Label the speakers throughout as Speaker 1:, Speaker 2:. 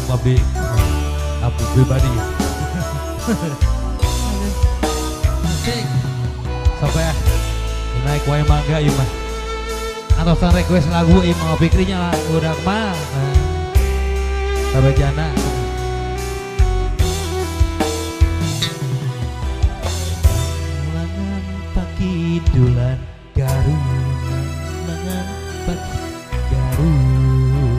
Speaker 1: abdi pribadi. Sampai naik wae mangga ieu mah. Atosan request lagu ieu mah pikirnya lah udah mah. Sabajana. Langan pakidulan garuna langan garuh.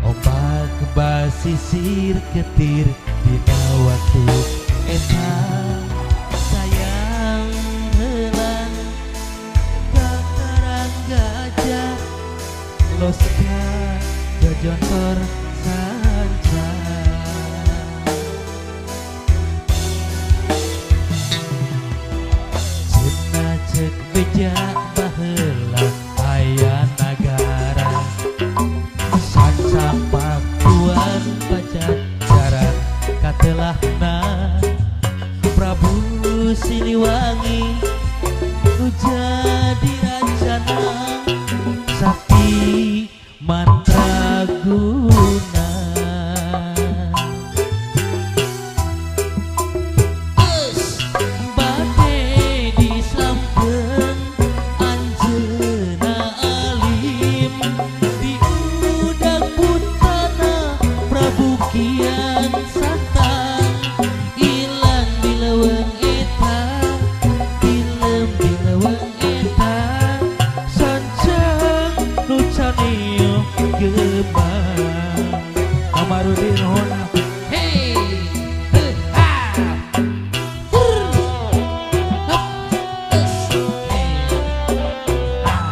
Speaker 1: Ombak basisir ketir dina waktu eta sayang helang katarang gajah loska gajontor sanca cenah cek beja baheula aya nagara sanca pakuan pacacaran katelahna Prabu Siliwangi nu jadi rajana sakti mandraguna bade dislamkeun anjeunna alim di udag putana Prabu Kian Santang ilang di leuweung eta dilem di leuweung eta sancang nu caniu gemang Kamarudin hona hey ha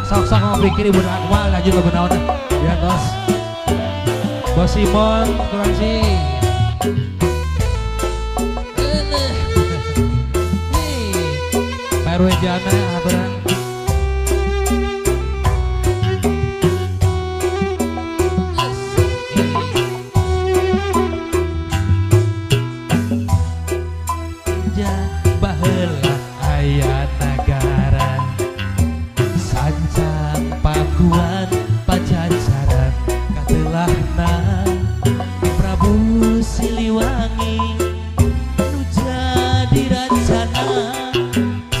Speaker 1: sok-sok ngopi kiri budak akmal lanjut ke benaona ya tos Bos Simon kurang sih Pak RW Jana aturan baheula aya nagara sancang pakuan pacacaran katelahna Prabu Siliwangi nu jadi rajana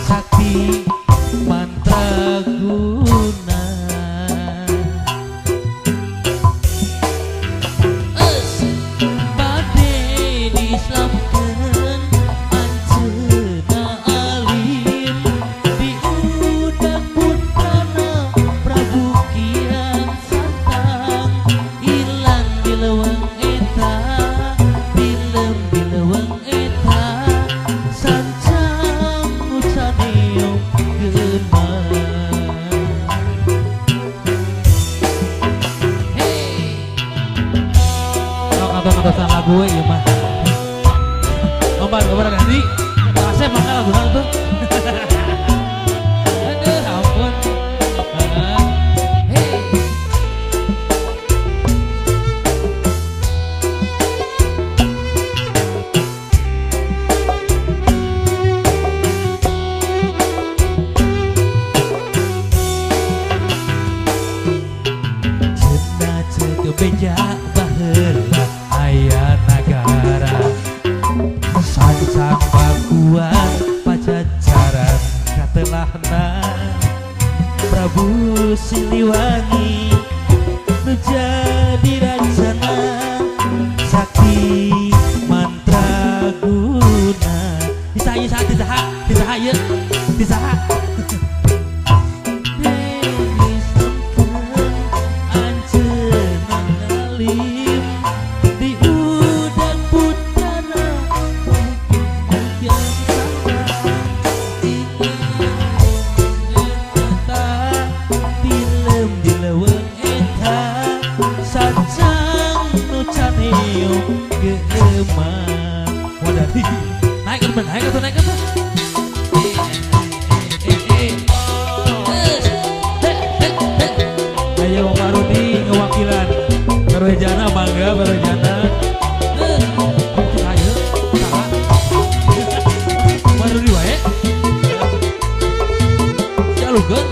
Speaker 1: sakti mandraguna bade dislamkeun anjeunna alim di udag putana Prabu Kian Santang ilang di leuweung eta dilem di leuweung eta sancang nu caniung gemang Atosan lagu ieu mah Ombar kabar ganti asep mangga lagu tuh aduh ampun hey cenah cek beja baheula aya nagara sancang pakuan pacacaran katelahna Prabu Siliwangi nu jadi rajana sakti mandraguna disaha ieu disaha naik ke tuh ayo Pak Rudi ngewakilan Barojana bangga Barojana ayo Pak Rudi wae jalukeun